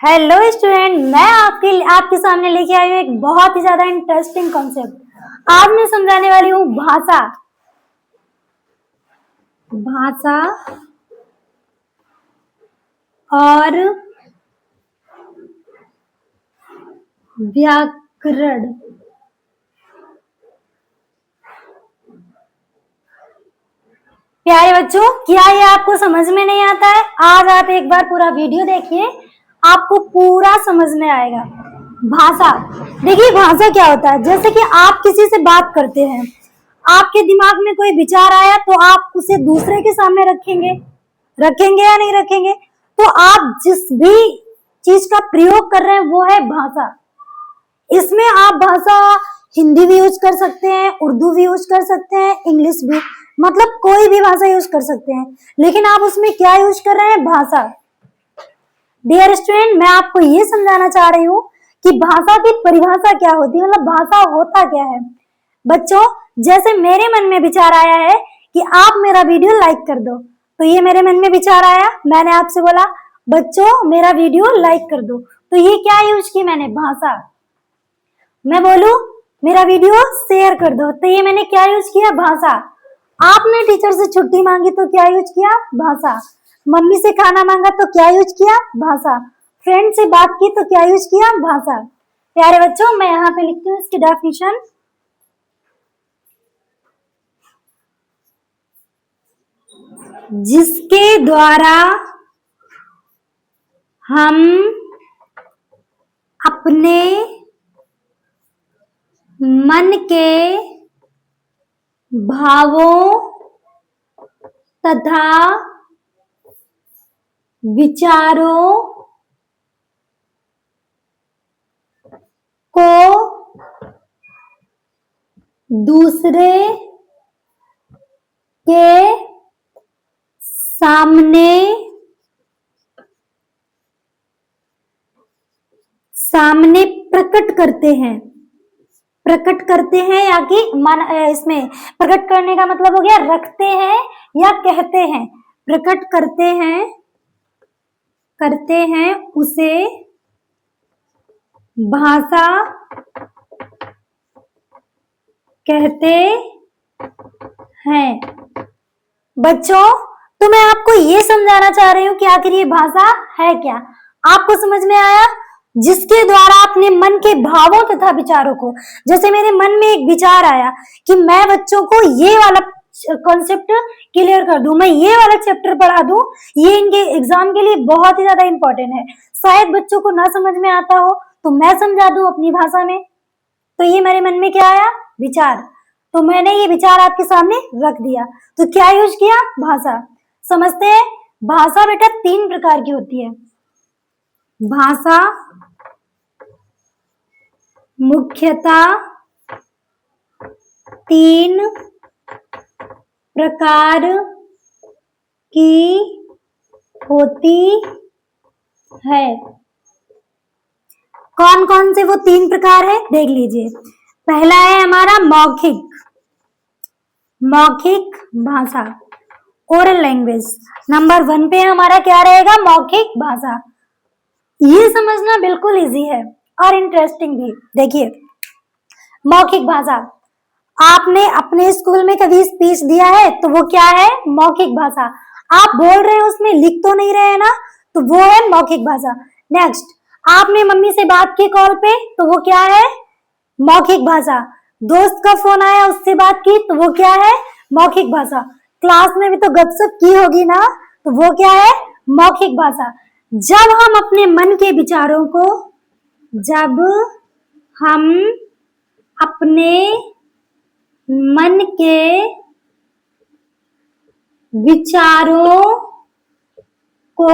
Hello student, मैं आपके सामने लेके आई हूँ एक बहुत ही ज्यादा इंटरेस्टिंग कॉन्सेप्ट। आज मैं समझाने वाली हूँ भाषा। भाषा और व्याकरण। प्यारे बच्चों, क्या ये आपको समझ में नहीं आता है? आज आप एक बार पूरा वीडियो देखिए, आपको पूरा समझ में आएगा। भाषा, देखिए भाषा क्या होता है। जैसे कि आप किसी से बात करते हैं, आपके दिमाग में कोई विचार आया तो आप उसे दूसरे के सामने रखेंगे या नहीं रखेंगे? तो आप जिस भी चीज का प्रयोग कर रहे हैं वो है भाषा। इसमें आप भाषा हिंदी भी यूज कर सकते हैं, उर्दू भी यूज कर सकते हैं, इंग्लिश भी, मतलब कोई भी भाषा यूज कर सकते हैं। लेकिन आप उसमें क्या यूज कर रहे हैं? भाषा। डियर स्टूडेंट, मैं आपको ये समझाना चाह रही हूँ कि भाषा की परिभाषा क्या होती है, मतलब भाषा होता क्या है। बच्चों, जैसे मेरे मन में विचार आया है कि आप मेरा वीडियो लाइक कर दो, तो ये मेरे मन में विचार आया, मैंने आपसे बोला बच्चों मेरा वीडियो लाइक कर दो, तो ये क्या यूज की मैंने? भाषा। मैं बोलूं मेरा वीडियो शेयर कर दो, तो ये मैंने क्या यूज किया? भाषा। आपने टीचर से छुट्टी मांगी तो क्या यूज किया? भाषा। मम्मी से खाना मांगा तो क्या यूज किया? भाषा। फ्रेंड से बात की तो क्या यूज किया? भाषा। प्यारे बच्चों, मैं यहाँ पे लिखती हूँ इसकी डेफिनेशन। जिसके द्वारा हम अपने मन के भावों तथा विचारों को दूसरे के सामने प्रकट करते हैं या कि मन, इसमें प्रकट करने का मतलब हो गया रखते हैं या कहते हैं। प्रकट करते हैं उसे भाषा कहते हैं। बच्चों, तो मैं आपको ये समझाना चाह रही हूँ कि आखिर ये भाषा है क्या। आपको समझ में आया? जिसके द्वारा अपने मन के भावों तथा विचारों को, जैसे मेरे मन में एक विचार आया कि मैं बच्चों को ये वाला कॉन्सेप्ट क्लियर कर दूं, मैं ये वाला चैप्टर पढ़ा दूं, ये इनके एग्जाम के लिए बहुत ही ज्यादा इंपॉर्टेंट है। शायद बच्चों को ना समझ में आता हो तो मैं समझा दूं अपनी भाषा में। तो ये मेरे मन में क्या आया? विचार। तो मैंने ये विचार आपके सामने रख दिया, तो क्या यूज किया? भाषा। समझते हैं, भाषा बेटा 3 प्रकार की होती है। भाषा मुख्यतः 3 प्रकार की होती है। कौन कौन से वो 3 प्रकार है देख लीजिए। पहला है हमारा मौखिक भाषा, ओरल लैंग्वेज। नंबर 1 पे हमारा क्या रहेगा? मौखिक भाषा। ये समझना बिल्कुल इजी है और इंटरेस्टिंग भी। देखिए, मौखिक भाषा, आपने अपने स्कूल में कभी स्पीच दिया है तो वो क्या है? मौखिक भाषा। आप बोल रहे हैं, उसमें लिख तो नहीं रहे हैं ना, तो वो है मौखिक भाषा। नेक्स्ट, आपने मम्मी से बात की कॉल पे तो वो क्या है? मौखिक भाषा। दोस्त का फोन आया, उससे बात की तो वो क्या है? मौखिक भाषा। क्लास में भी तो गपशप की होगी ना, तो वो क्या है? मौखिक भाषा। जब हम अपने मन के विचारों को, जब हम अपने मन के विचारों को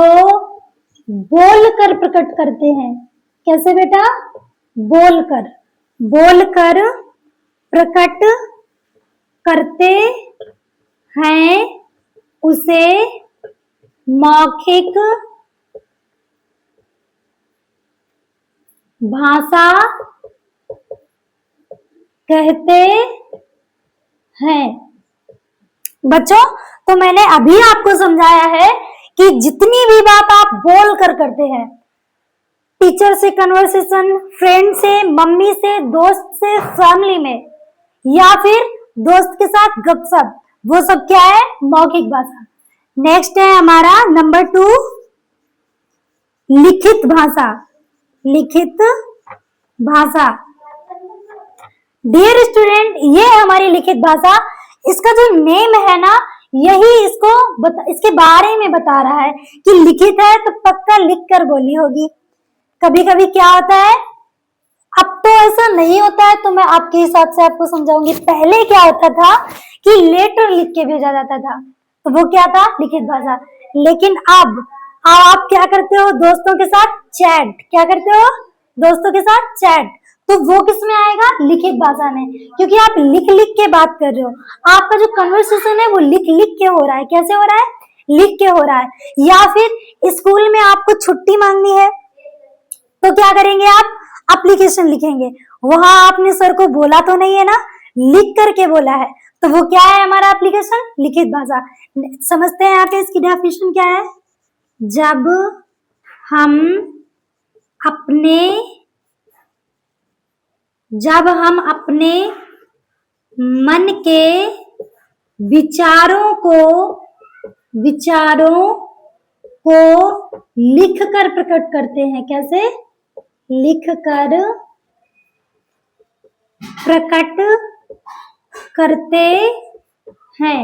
बोलकर प्रकट करते हैं। कैसे बेटा? बोलकर प्रकट करते हैं, उसे मौखिक भाषा कहते हैं। बच्चों, तो मैंने अभी आपको समझाया है कि जितनी भी बात आप बोल कर करते हैं, टीचर से कन्वर्सेशन, फ्रेंड से, मम्मी से, दोस्त से, फैमिली में, या फिर दोस्त के साथ गपशप, वो सब क्या है? मौखिक भाषा। नेक्स्ट है हमारा नंबर 2 लिखित भाषा। लिखित भाषा। डियर स्टूडेंट, ये है हमारी लिखित भाषा। इसका जो नेम है ना, यही इसके बारे में बता रहा है कि लिखित है तो पक्का लिख कर बोली होगी। कभी कभी क्या होता है, अब तो ऐसा नहीं होता है, तो मैं आपके हिसाब से आपको समझाऊंगी। पहले क्या होता था कि लेटर लिख के भेजा जाता था, तो वो क्या था? लिखित भाषा। लेकिन अब आप क्या करते हो? दोस्तों के साथ चैट। क्या करते हो? दोस्तों के साथ चैट। तो वो किस में आएगा? लिखित भाषा में, क्योंकि आप लिख लिख के बात कर रहे हो। आपका जो कन्वर्सेशन है वो लिख लिख के हो रहा है। कैसे हो रहा है? लिख के हो रहा है। या फिर स्कूल में आपको छुट्टी मांगनी है, तो क्या करेंगे आप? एप्लीकेशन लिखेंगे। वहां आपने सर को बोला तो नहीं है ना, लिख करके बोला है, तो वो क्या है? हमारा एप्लीकेशन, लिखित भाषा। समझते हैं यहाँ पे इसकी डेफिनेशन क्या है? जब हम अपने मन के विचारों को लिख कर प्रकट करते हैं। कैसे? लिख कर प्रकट करते हैं।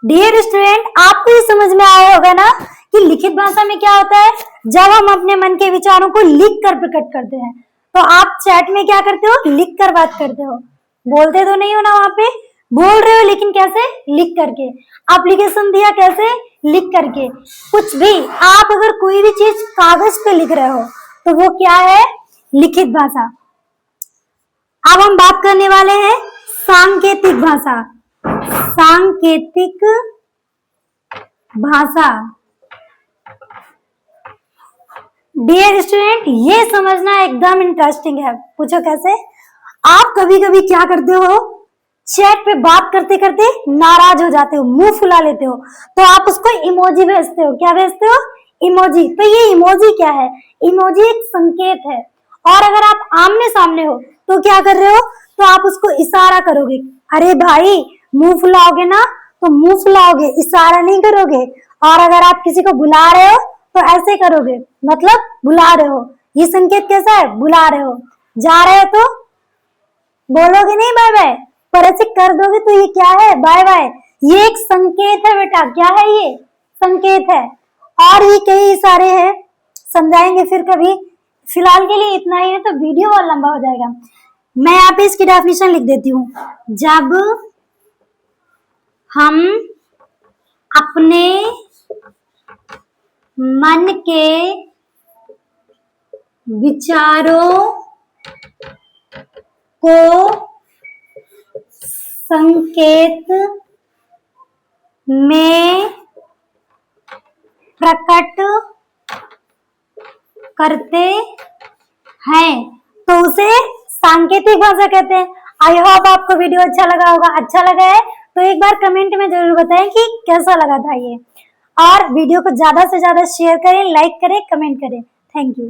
डियर स्टूडेंट, आपको ये समझ में आया होगा ना कि लिखित भाषा में क्या होता है? जब हम अपने मन के विचारों को लिख कर प्रकट करते हैं। तो आप चैट में क्या करते हो? लिख कर बात करते हो। बोलते तो नहीं हो ना, वहां पे बोल रहे हो, लेकिन कैसे? लिख करके। एप्लीकेशन दिया कैसे? लिख करके। कुछ भी आप अगर कोई भी चीज कागज पे लिख रहे हो तो वो क्या है? लिखित भाषा। अब हम बात करने वाले हैं सांकेतिक भाषा। सांकेतिक भाषा। डियर स्टूडेंट, ये समझना एकदम इंटरेस्टिंग है। पूछो कैसे? आप कभी कभी क्या करते हो? चैट पे बात करते करते नाराज हो जाते हो, मुंह फुला लेते हो, तो आप उसको इमोजी भेजते हो। क्या भेजते हो? इमोजी। तो ये इमोजी क्या है? इमोजी एक संकेत है। और अगर आप आमने सामने हो तो क्या कर रहे हो? तो आप उसको इशारा करोगे। अरे भाई, मुंह फुलाओगे ना तो मुंह फुलाओगे, इशारा नहीं करोगे। और अगर आप किसी को बुला रहे हो तो ऐसे करोगे, मतलब बुला रहे हो। ये संकेत कैसा है? बुला रहे हो। जा रहे हो तो बोलोगे नहीं बाय बाय, पर ऐसे कर दोगे तो ये क्या है? Bye bye. ये एक संकेत है बेटा। क्या है ये? संकेत है। और भी कई सारे हैं, समझाएंगे फिर कभी। फिलहाल के लिए इतना ही है, तो वीडियो और लंबा हो जाएगा। मैं यहाँ पे इसकी डेफिनेशन लिख देती हूँ। जब हम अपने मन के विचारों को संकेत में प्रकट करते हैं तो उसे सांकेतिक भाषा कहते हैं। आई होप आपको वीडियो अच्छा लगा होगा। अच्छा लगा है तो एक बार कमेंट में जरूर बताएं कि कैसा लगा था ये। और वीडियो को ज्यादा से ज्यादा शेयर करें, लाइक करें, कमेंट करें। Thank you.